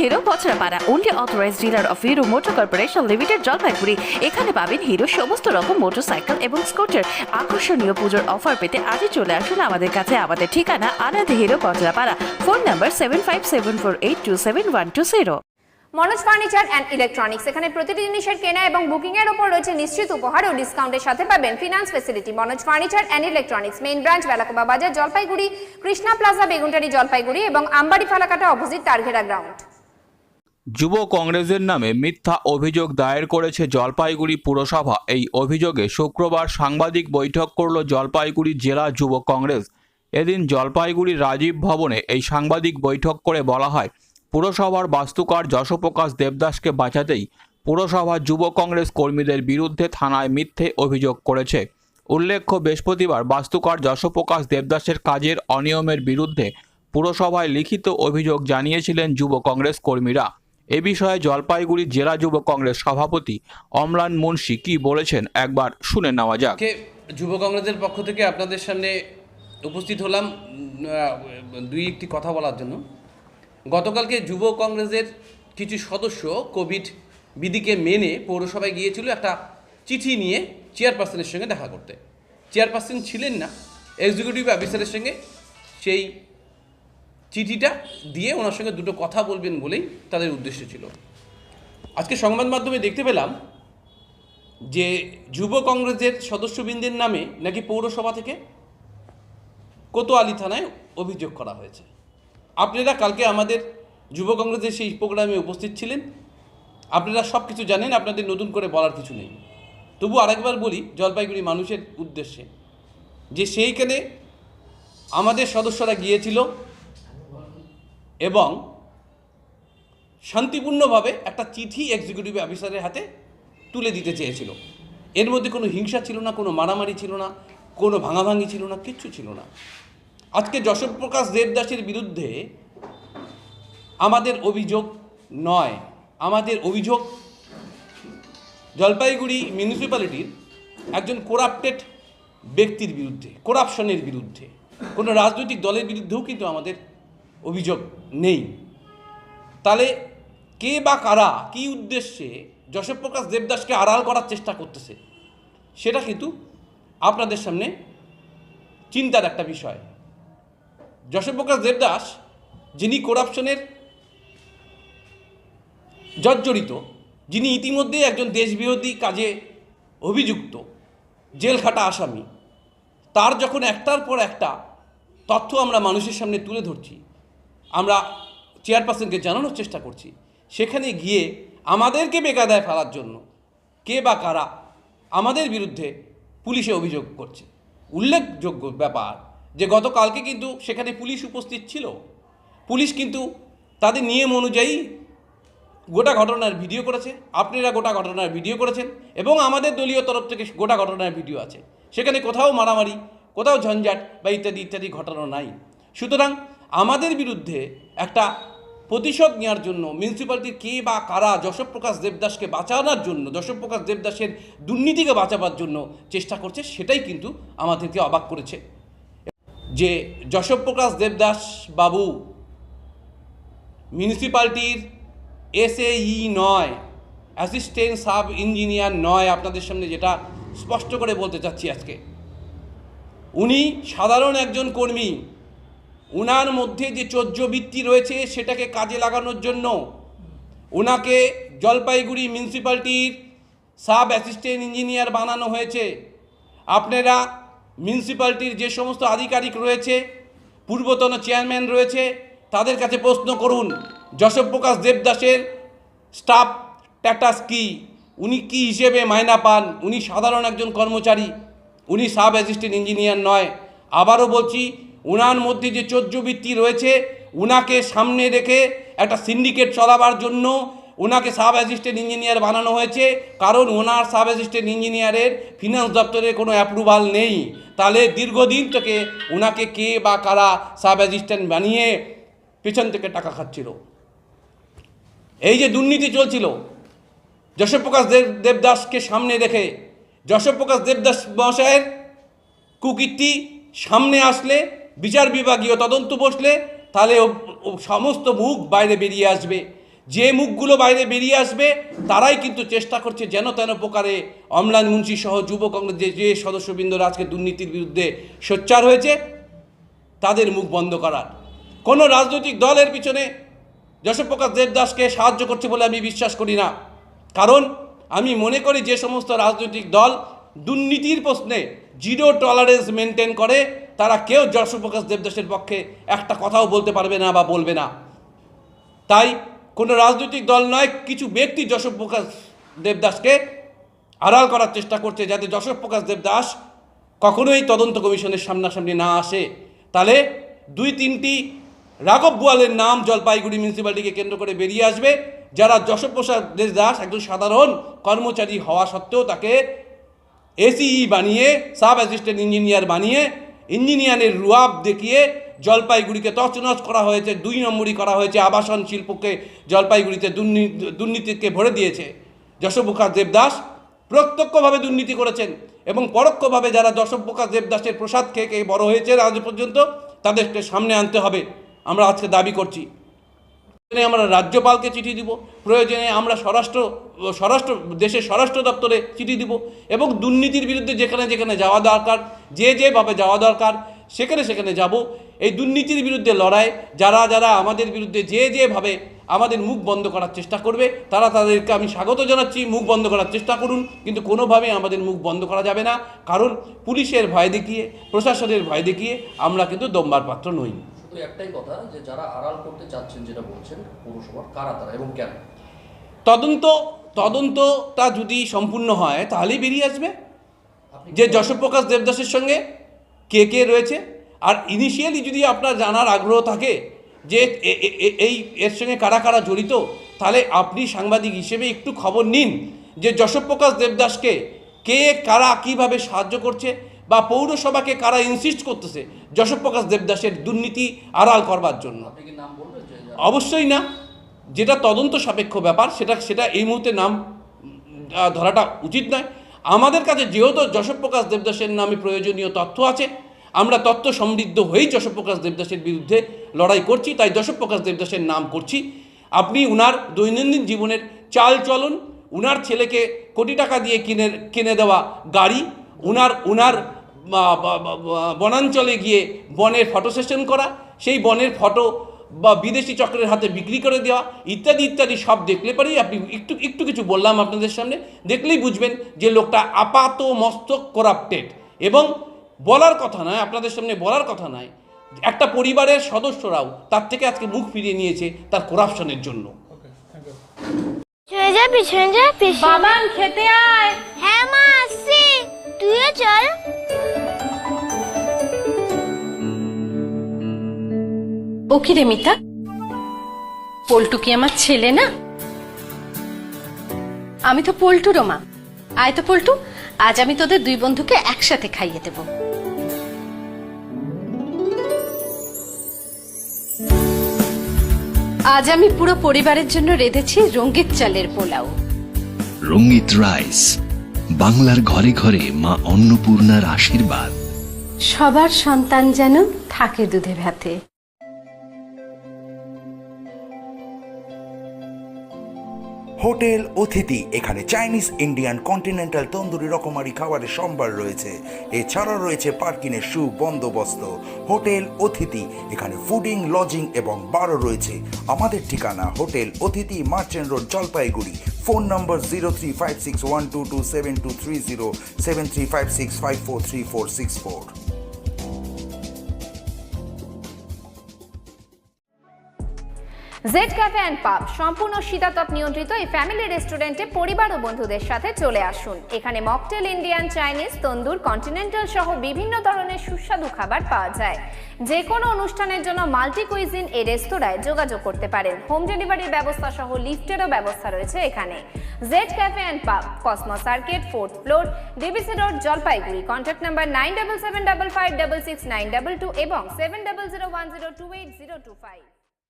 Hero Bachharapara, only authorised dealer of Hero Motor Corporation limited, Jalpaiguri. এখানে পাবেন hero সমস্ত রকম মোটরসাইকেল এবং স্কুটার। আকর্ষণীয় পুজোর অফার পেতে আজই চলে আসুন আমাদের কাছে। আমাদের ঠিকানা Anand Hero Bachharapara. Phone number 7574827120। Manoj furniture and electronics, এখানে প্রতিটি জিনিসের কেনা এবং বুকিং এর উপর রয়েছে নিশ্চিত উপহার ও ডিসকাউন্টের সাথে পাবেন finance facility. Manoj furniture and electronics, main branch Belakoba বাজার, জলপাইগুড়ি, কৃষ্ণা প্লাজা, বেগুনটারি, জলপাইগুড়ি এবং আমবাড়ি ফালাকাটা অপোজিট তারঘেরা গ্রাউন্ড। যুব কংগ্রেসের নামে মিথ্যা অভিযোগ দায়ের করেছে জলপাইগুড়ি পুরসভা। এই অভিযোগে শুক্রবার সাংবাদিক বৈঠক করল জলপাইগুড়ি জেলা যুব কংগ্রেস। এদিন জলপাইগুড়ির রাজীব ভবনে এই সাংবাদিক বৈঠক করে বলা হয়, পুরসভার বাস্তুকার যশপ্রকাশ দেবদাসকে বাঁচাতেই পুরসভা যুব কংগ্রেস কর্মীদের বিরুদ্ধে থানায় মিথ্যে অভিযোগ করেছে। উল্লেখ্য, বৃহস্পতিবার বাস্তুকার যশপ্রকাশ দেবদাসের কাজের অনিয়মের বিরুদ্ধে পুরসভায় লিখিত অভিযোগ জানিয়েছিলেন যুব কংগ্রেস কর্মীরা। এ বিষয়ে জলপাইগুড়ি জেলা যুব কংগ্রেস সভাপতি অম্লান মুন্সি কি বলেছেন একবার শুনে নেওয়া যাক। যুব কংগ্রেসের পক্ষ থেকে আপনাদের সামনে উপস্থিত হলাম দুই একটি কথা বলার জন্য। গতকালকে যুব কংগ্রেসের কিছু সদস্য কোভিড বিধিকে মেনে পৌরসভায় গিয়েছিল একটা চিঠি নিয়ে চেয়ারপারসনের সঙ্গে দেখা করতে। চেয়ারপারসন ছিলেন না, এক্সিকিউটিভ অফিসারের সঙ্গে সেই চিঠিটা দিয়ে ওনার সঙ্গে দুটো কথা বলবেন বলেই তাদের উদ্দেশ্য ছিল। আজকে সংবাদ মাধ্যমে দেখতে পেলাম যে যুব কংগ্রেসের সদস্যবৃন্দের নামে নাকি পৌরসভা থেকে কোতোয়ালি থানায় অভিযোগ করা হয়েছে। আপনারা কালকে আমাদের যুব কংগ্রেসের সেই প্রোগ্রামে উপস্থিত ছিলেন, আপনারা সব কিছু জানেন, আপনাদের নতুন করে বলার কিছু নেই। তবু আরেকবার বলি জলপাইগুড়ি মানুষের উদ্দেশ্যে যে সেইখানে আমাদের সদস্যরা গিয়েছিল এবং শান্তিপূর্ণভাবে একটা চিঠি এক্সিকিউটিভ অফিসারের হাতে তুলে দিতে চেয়েছিল। এর মধ্যে কোনো হিংসা ছিল না, কোনো মারামারি ছিল না, কোনো ভাঙাভাঙি ছিল না, কিচ্ছু ছিল না। আজকে যশপ্রকাশ দেবদাসের বিরুদ্ধে আমাদের অভিযোগ নয়, আমাদের অভিযোগ জলপাইগুড়ি মিউনিসিপ্যালিটির একজন করাপ্টেড ব্যক্তির বিরুদ্ধে, করাপশনের বিরুদ্ধে। কোনো রাজনৈতিক দলের বিরুদ্ধেও কিন্তু আমাদের অভিযোগ নেই। তাহলে কে বা কারা কী উদ্দেশ্যে যশপ্রকাশ দেবদাসকে আড়াল করার চেষ্টা করতেছে সেটা কিন্তু আপনাদের সামনে চিন্তার একটা বিষয়। যশপ্রকাশ দেবদাস যিনি করাপশনের জর্জরিত, যিনি ইতিমধ্যেই একজন দেশবিরোধী কাজে অভিযুক্ত, জেলখাটা আসামি, তার যখন একটার পর একটা তথ্য আমরা মানুষের সামনে তুলে ধরছি, আমরা চেয়ারপারসনকে জানানোর চেষ্টা করছি, সেখানে গিয়ে আমাদেরকে বেকায়দায় ফেলার জন্য কে বা কারা আমাদের বিরুদ্ধে পুলিশে অভিযোগ করছে। উল্লেখযোগ্য ব্যাপার যে গতকালকে কিন্তু সেখানে পুলিশ উপস্থিত ছিল। পুলিশ কিন্তু তাদের নিয়ম অনুযায়ী গোটা ঘটনার ভিডিও করেছে, আপনারা গোটা ঘটনার ভিডিও করেছেন এবং আমাদের দলীয় তরফ থেকে গোটা ঘটনার ভিডিও আছে। সেখানে কোথাও মারামারি, কোথাও ঝঞ্ঝাট বা ইত্যাদি ইত্যাদি ঘটনা নাই। সুতরাং আমাদের বিরুদ্ধে একটা প্রতিশোধ নেওয়ার জন্য মিউনিসিপ্যালিটির কে বা কারা যশপ্রকাশ দেবদাসকে বাঁচানোর জন্য, যশপ্রকাশ দেবদাসের দুর্নীতিকে বাঁচাবার জন্য চেষ্টা করছে, সেটাই কিন্তু আমাদেরকে অবাক করেছে। যে যশপ্রকাশ দেবদাস বাবু মিউনিসিপ্যালিটির SAE নয়, অ্যাসিস্ট্যান্ট সাব ইঞ্জিনিয়ার নয়। আপনাদের সামনে যেটা স্পষ্ট করে বলতে চাচ্ছি আজকে, উনি সাধারণ একজন কর্মী। ওনার মধ্যে যে চৌর্যবৃত্তি রয়েছে সেটাকে কাজে লাগানোর জন্য ওনাকে জলপাইগুড়ি মিউনিসিপ্যালিটির সাব অ্যাসিস্ট্যান্ট ইঞ্জিনিয়ার বানানো হয়েছে। আপনারা মিউনিসিপ্যালিটির যে সমস্ত আধিকারিক রয়েছে, পূর্বতন চেয়ারম্যান রয়েছে, তাদের কাছে প্রশ্ন করুন যশপ্রকাশ দেবদাসের স্টাফ স্ট্যাটাস কী, উনি কী হিসেবে মাইনা পান। উনি সাধারণ একজন কর্মচারী, উনি সাব অ্যাসিস্ট্যান্ট ইঞ্জিনিয়ার নয়। আবারও বলছি, ওনার মধ্যে যে চৌর্যবৃত্তি রয়েছে, ওনাকে সামনে রেখে একটা সিন্ডিকেট চলাবার জন্য ওনাকে সাব অ্যাসিস্ট্যান্ট ইঞ্জিনিয়ার বানানো হয়েছে। কারণ ওনার সাব অ্যাসিস্ট্যান্ট ইঞ্জিনিয়ারের ফিনান্স দপ্তরের কোনো অ্যাপ্রুভাল নেই। তাহলে দীর্ঘদিন থেকে ওনাকে কে বা কারা সাব অ্যাসিস্ট্যান্ট বানিয়ে পেছন থেকে টাকা খাচ্ছিল। এই যে দুর্নীতি চলছিল, যশপ্রকাশ দেবদাসকে সামনে রেখে, যশপ্রকাশ দেবদাস মহাশয়ের কুকীর্তি সামনে আসলে, বিচার বিভাগীয় তদন্ত বসলে, তাহলে সমস্ত মুখ বাইরে বেরিয়ে আসবে যে মুখগুলো বাইরে বেরিয়ে আসবে তারাই কিন্তু চেষ্টা করছে যেন তেন প্রকারে অম্লান মুন্সি সহ যুব কংগ্রেস যে সদস্যবৃন্দরা আজকে দুর্নীতির বিরুদ্ধে সোচ্চার হয়েছে তাদের মুখ বন্ধ করার। কোনো রাজনৈতিক দলের পিছনে যশোপ্রকাশ দেবদাসকে সাহায্য করছে বলে আমি বিশ্বাস করি না। কারণ আমি মনে করি যে সমস্ত রাজনৈতিক দল দুর্নীতির প্রশ্নে জিরো টলারেন্স মেনটেন করে তারা কেউ যশোপ্রকাশ দেবদাসের পক্ষে একটা কথাও বলতে পারবে না বা বলবে না। তাই কোনো রাজনৈতিক দল নয়, কিছু ব্যক্তি যশোপ্রকাশ দেবদাসকে আড়াল করার চেষ্টা করছে যাতে যশোপ্রকাশ দেবদাস কখনোই তদন্ত কমিশনের সামনাসামনি না আসে। তাহলে 2-3টি রাঘব বোয়ালের নাম জলপাইগুড়ি মিউনিসিপ্যালিটিকে কেন্দ্র করে বেরিয়ে আসবে, যারা যশোপ্রকাশ দেবদাস একজন সাধারণ কর্মচারী হওয়া সত্ত্বেও তাকে এসিই বানিয়ে, সাব অ্যাসিস্ট্যান্ট ইঞ্জিনিয়ার বানিয়ে, ইঞ্জিনিয়ারের রুয়াব দেখিয়ে জলপাইগুড়িকে তছনছ করা হয়েছে, 2 নম্বরই করা হয়েছে। আবাসন শিল্পকে জলপাইগুড়িতে দুর্নীতিকে ভরে দিয়েছে। যশোপ্রকাশ দেবদাস প্রত্যক্ষভাবে দুর্নীতি করেছেন এবং পরোক্ষভাবে যারা যশোপ্রকাশ দেবদাসের প্রসাদ খেয়ে বড় হয়েছে আজ পর্যন্ত তাদেরকে সামনে আনতে হবে, আমরা আজকে দাবি করছি। আমরা রাজ্যপালকে চিঠি দিব, প্রয়োজনে আমরা দেশের স্বরাষ্ট্র দপ্তরে চিঠি দিব এবং দুর্নীতির বিরুদ্ধে যেখানে যেখানে যাওয়া দরকার, যেভাবে যাওয়া দরকার সেখানে যাব। এই দুর্নীতির বিরুদ্ধে লড়াই যারা আমাদের বিরুদ্ধে যেভাবে আমাদের মুখ বন্ধ করার চেষ্টা করবে তাদেরকে আমি স্বাগত জানাচ্ছি। মুখ বন্ধ করার চেষ্টা করুন, কিন্তু কোনোভাবেই আমাদের মুখ বন্ধ করা যাবে না। কারণ পুলিশের ভয় দেখিয়ে, প্রশাসনের ভয় দেখিয়ে আমরা কিন্তু দমবার পাত্র নই। শুধু একটাই কথা, যে যারা আড়াল করতে চাচ্ছেন যেটা বলছেন পৌরসভার, কারা তারা এবং কেন? তদন্তটা যদি সম্পূর্ণ হয় তাহলেই বেরিয়ে আসবে যে যশোপ্রকাশ দেবদাসের সঙ্গে কে রয়েছে। আর ইনিশিয়ালি যদি আপনার জানার আগ্রহ থাকে যে এর সঙ্গে কারা জড়িত, তাহলে আপনি সাংবাদিক হিসেবে একটু খবর নিন যে যশোপ্রকাশ দেবদাসকে কারা কীভাবে সাহায্য করছে বা পৌরসভাকে কারা ইনসিস্ট করতেছে যশোপ্রকাশ দেবদাসের দুর্নীতি আড়াল করবার জন্য। আপনি কি নাম বলবেন? অবশ্যই না, যেটা তদন্ত সাপেক্ষ ব্যাপার সেটা এই মুহূর্তে নাম ধরাটা উচিত নয়। আমাদের কাছে যেহেতু যশোপ্রকাশ দেবদাসের নামে প্রয়োজনীয় তথ্য আছে, আমরা তথ্য সমৃদ্ধ হয়েই যশোপ্রকাশ দেবদাসের বিরুদ্ধে লড়াই করছি, তাই যশোপ্রকাশ দেবদাসের নাম করছি। আপনি উনার দৈনন্দিন জীবনের চাল চলন, উনার ছেলেকে কোটি টাকা দিয়ে কিনে দেওয়া গাড়ি, উনার বনাঞ্চলে গিয়ে বনের ফটো সেশন করা, সেই বনের ফটো বা বিদেশি চক্রের হাতে বিক্রি করে দেওয়া ইত্যাদি সব দেখলে পরেই আপনি একটু কিছু বললাম আপনাদের সামনে, দেখলেই বুঝবেন যে লোকটা আপাত মস্তক করাপ্টেড। এবং বলার কথা নয়, আপনাদের সামনে বলার কথা নয়, একটা পরিবারের সদস্যরাও তার থেকে আজকে মুখ ফিরিয়ে নিয়েছে তার করাপশনের জন্য। পিছনে যা বাবান খেতে আয়। হ্যাঁ মা, আসছি, তুইও চল। ও কি রে মিতা, পল্টু কি আমার ছেলে না? আমি তো পল্টুরও মা। আয় তো পল্টু, আজ আমি তোদের 2 বন্ধুকে একসাথে খাইয়ে দেব। আজ আমি পুরো পরিবারের জন্য রেঁধেছি রঙ্গিত চালের পোলাও। রঙ্গিত রাইস, বাংলার ঘরে ঘরে মা অন্নপূর্ণার আশীর্বাদ। সবার সন্তান যেন থাকে দুধে ভাতে। হোটেল অতিথি, এখানে চাইনিজ, ইন্ডিয়ান, কন্টিনেন্টাল, তন্দুরি রকমারি খাবারের সম্ভার রয়েছে। এছাড়াও রয়েছে পার্কিংয়ের সুবন্দোবস্ত। হোটেল অতিথি, এখানে ফুডিং, লজিং এবং বারও রয়েছে। আমাদের ঠিকানা হোটেল অতিথি, merchant road, Jalpaiguri. Phone number 0356122723 7356543464। Z cafe and পাব সম্পূর্ণ শীতাতপ নিয়ন্ত্রিত এই ফ্যামিলি রেস্টুরেন্টে পরিবার ও বন্ধুদের সাথে চলে আসুন। এখানে মকটেল, ইন্ডিয়ান, চাইনিজ, তন্দুর, কন্টিনেন্টাল সহ বিভিন্ন ধরনের সুস্বাদু খাবার পাওয়া যায়। যে কোনো অনুষ্ঠানের জন্য মাল্টি কুইজিন এই রেস্তোরাঁয় যোগাযোগ করতে পারেন। হোম ডেলিভারির ব্যবস্থা সহ লিফটেরও ব্যবস্থা রয়েছে এখানে। জেড ক্যাফে অ্যান্ড পাব, Cosmo circuit, 4th floor, DBC road, Jalpaiguri. Contact number 9775566922 এবং 7001028025।